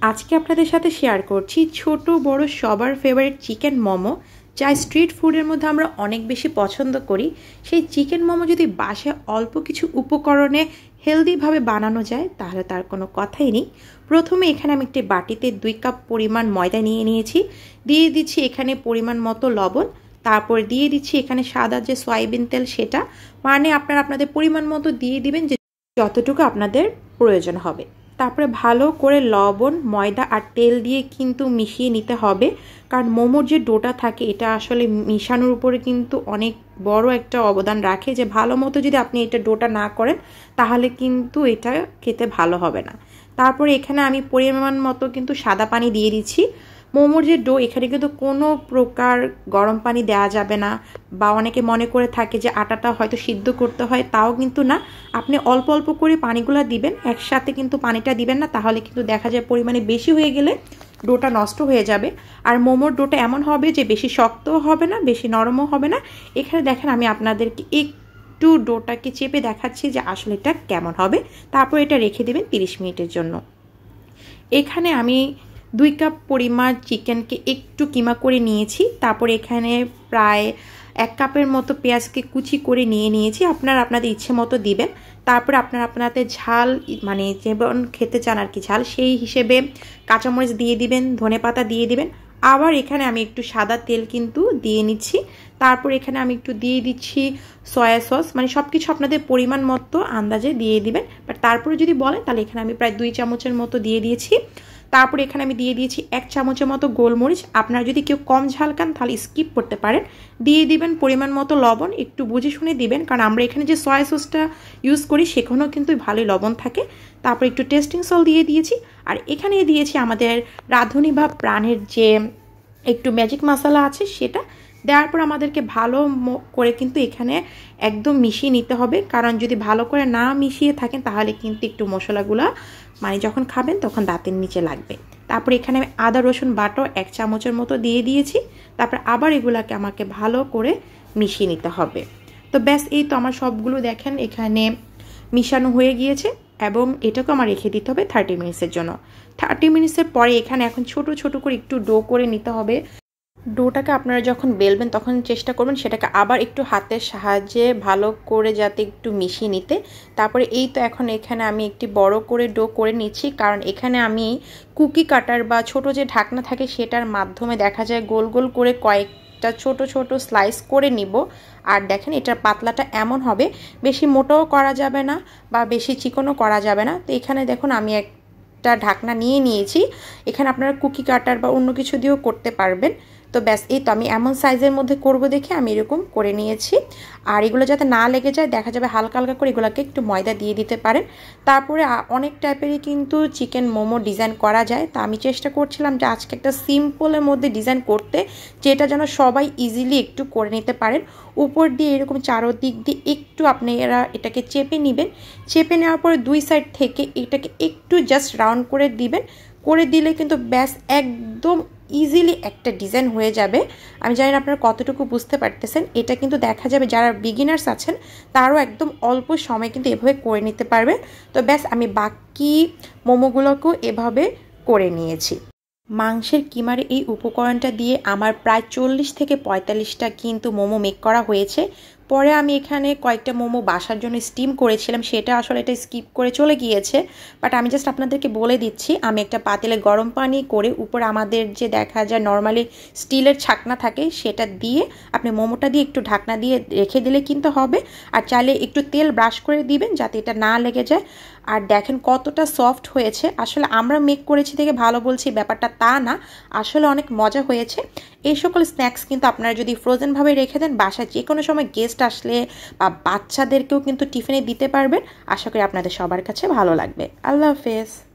আজকে আপনাদের সাথে শেয়ার করছি ছোট বড় সবার ফেভারিট চিকেন মোমো, যা স্ট্রিট ফুডের মধ্যে আমরা অনেক বেশি পছন্দ করি। সেই চিকেন মোমো যদি বাসায় অল্প কিছু উপকরণে হেলদিভাবে বানানো যায় তাহলে তার কোনো কথাই নেই। প্রথমে এখানে আমি একটি বাটিতে 2 কাপ পরিমাণ ময়দা নিয়ে নিয়েছি, দিয়ে দিচ্ছি এখানে পরিমাণ মতো লবণ, তারপর দিয়ে দিচ্ছি এখানে সাদা যে সয়াবিন তেল, সেটা মানে আপনারা আপনাদের পরিমাণ মতো দিয়ে দিবেন যে যতটুকু আপনাদের প্রয়োজন হবে। তারপরে ভালো করে লবণ, ময়দা আর তেল দিয়ে কিন্তু মিশিয়ে নিতে হবে, কারণ মোমোর যে ডোটা থাকে এটা আসলে মিশানোর উপরে কিন্তু অনেক বড় একটা অবদান রাখে। যে ভালো মতো যদি আপনি এটা ডোটা না করেন তাহলে কিন্তু এটা খেতে ভালো হবে না। তারপরে এখানে আমি পরিমাণ মতো কিন্তু সাদা পানি দিয়ে দিচ্ছি। মোমোর যে ডো, এখানে কিন্তু কোনো প্রকার গরম পানি দেওয়া যাবে না, বা অনেকে মনে করে থাকে যে আটাটা হয়তো সিদ্ধ করতে হয়, তাও কিন্তু না। আপনি অল্প অল্প করে পানিগুলো দিবেন, একসাথে কিন্তু পানিটা দিবেন না, তাহলে কিন্তু দেখা যায় পরিমাণে বেশি হয়ে গেলে ডোটা নষ্ট হয়ে যাবে। আর মোমোর ডোটা এমন হবে যে বেশি শক্তও হবে না, বেশি নরমও হবে না। এখানে দেখেন আমি আপনাদেরকে একটু ডোটাকে চেপে দেখাচ্ছি যে আসলে এটা কেমন হবে। তারপর এটা রেখে দেবেন 30 মিনিটের জন্য। এখানে আমি 2 কাপ পরিমাণ চিকেনকে একটু কিমা করে নিয়েছি। তারপর এখানে প্রায় 1 কাপের মতো পেঁয়াজকে কুচি করে নিয়েছি। আপনারা আপনাদের ইচ্ছে মতো দিবেন। তারপরে আপনারা আপনাদের ঝাল মানে যেমন খেতে চান আর কি ঝাল, সেই হিসেবে কাঁচামরিচ দিয়ে দিবেন, ধনেপাতা দিয়ে দিবেন। আবার এখানে আমি একটু সাদা তেল কিন্তু দিয়ে নিচ্ছি। তারপর এখানে আমি একটু দিয়ে দিচ্ছি সয়া সস, মানে সব কিছু আপনাদের পরিমাণ মতো আন্দাজে দিয়ে দিবেন। বাট তারপরে যদি বলেন তাহলে এখানে আমি প্রায় 2 চামচের মতো দিয়ে দিয়েছি। তারপরে এখানে আমি দিয়ে দিয়েছি 1 চামচের মতো গোলমরিচ। আপনারা যদি কেউ কম ঝাল খান তাহলে স্কিপ করতে পারেন। দিয়ে দিবেন পরিমাণ মতো লবণ, একটু বুঝে শুনে দিবেন, কারণ আমরা এখানে যে সয়া সসটা ইউজ করি সেখানেও কিন্তু ভালোই লবণ থাকে। তারপর একটু টেস্টিং সল্ট দিয়ে দিয়েছি। আর এখানে দিয়েছি আমাদের রাঁধুনি বা প্রাণের যে একটু ম্যাজিক মশলা আছে, সেটা দেওয়ার পর আমাদেরকে ভালো করে কিন্তু এখানে একদম মিশিয়ে নিতে হবে, কারণ যদি ভালো করে না মিশিয়ে থাকেন তাহলে কিন্তু একটু মশলাগুলো মানে যখন খাবেন তখন দাঁতের নিচে লাগবে। তারপর এখানে আমি আদা রসুন বাটা 1 চামচের মতো দিয়ে দিয়েছি। তারপর আবার এগুলাকে আমাকে ভালো করে মিশিয়ে নিতে হবে। তো ব্যাস, এই তো আমার সবগুলো দেখেন এখানে মিশানো হয়ে গিয়েছে, এবং এটাকে আমার রেখে দিতে হবে 30 মিনিটসের জন্য। 30 মিনিটসের পরে এখানে এখন ছোট ছোট করে একটু ডো করে নিতে হবে। ডোটাকে আপনারা যখন বেলবেন তখন চেষ্টা করবেন সেটাকে আবার একটু হাতের সাহায্যে ভালো করে যাতে একটু মিশিয়ে নিতে। তারপরে এই তো এখন এখানে আমি একটি বড় করে ডো করে নিচ্ছি, কারণ এখানে আমি কুকি কাটার বা ছোট যে ঢাকনা থাকে সেটার মাধ্যমে দেখা যায় গোল গোল করে কয়েকটা ছোট ছোট স্লাইস করে নিব। আর দেখেন এটার পাতলাটা এমন হবে, বেশি মোটাও করা যাবে না বা বেশি চিকনও করা যাবে না। তো এখানে দেখুন আমি একটা ঢাকনা নিয়েছি। এখানে আপনারা কুকি কাটার বা অন্য কিছু দিয়েও করতে পারবেন। তো ব্যাস, এই তো আমি এমন সাইজের মধ্যে করব দেখে আমি এরকম করে নিয়েছি। আর এগুলো যাতে না লেগে যায় দেখা যাবে হালকা হালকা করে এগুলোকে একটু ময়দা দিয়ে দিতে পারেন। তারপরে অনেক টাইপেরই কিন্তু চিকেন মোমো ডিজাইন করা যায়। তো আমি চেষ্টা করছিলাম যে আজকে একটা সিম্পলের মধ্যে ডিজাইন করতে, যেটা যেন সবাই ইজিলি একটু করে নিতে পারেন। উপর দিয়ে এরকম চারোদিক দিয়ে একটু আপনারা এটাকে চেপে নেবেন। চেপে নেওয়ার পরে 2 সাইড থেকে এটাকে একটু জাস্ট রাউন্ড করে দিবেন। করে দিলে কিন্তু ব্যাস একদম ইজিলি একটা ডিজাইন হয়ে যাবে। আমি জানি না আপনারা কতটুকু বুঝতে পারতেছেন। এটা কিন্তু দেখা যাবে যারা বিগিনার্স আছেন তারও একদম অল্প সময় কিন্তু এভাবে করে নিতে পারবে। তো ব্যাস, আমি বাকি মোমোগুলোকেও এভাবে করে নিয়েছি। মাংসের কিমার এই উপকরণটা দিয়ে আমার প্রায় 40 থেকে 45টা কিন্তু মোমো মেক করা হয়েছে। পরে আমি এখানে কয়েকটা মোমো বাসার জন্য স্টিম করেছিলাম, সেটা আসলে এটা স্কিপ করে চলে গিয়েছে। বাট আমি জাস্ট আপনাদেরকে বলে দিচ্ছি, আমি একটা পাতিলে গরম পানি করে উপর আমাদের যে দেখা যায় নর্মালি স্টিলের ছাকনা থাকে সেটা দিয়ে আপনি মোমোটা দিয়ে একটু ঢাকনা দিয়ে রেখে দিলে কিন্তু হবে। আর চাইলে একটু তেল ব্রাশ করে দিবেন যাতে এটা না লেগে যায়। আর দেখেন কতটা সফট হয়েছে। আসলে আমরা মেক করেছি থেকে ভালো বলছি ব্যাপারটা তা না, আসলে অনেক মজা হয়েছে। এই সকল স্ন্যাক্স কিন্তু আপনারা যদি ফ্রোজেনভাবে রেখে দেন, বাসায় যে কোনো সময় গেস্ট আসলে বা বাচ্চাদেরকেও কিন্তু টিফিনে দিতে পারবেন। আশা করি আপনাদের সবার কাছে ভালো লাগবে। আল্লাহ হাফেজ।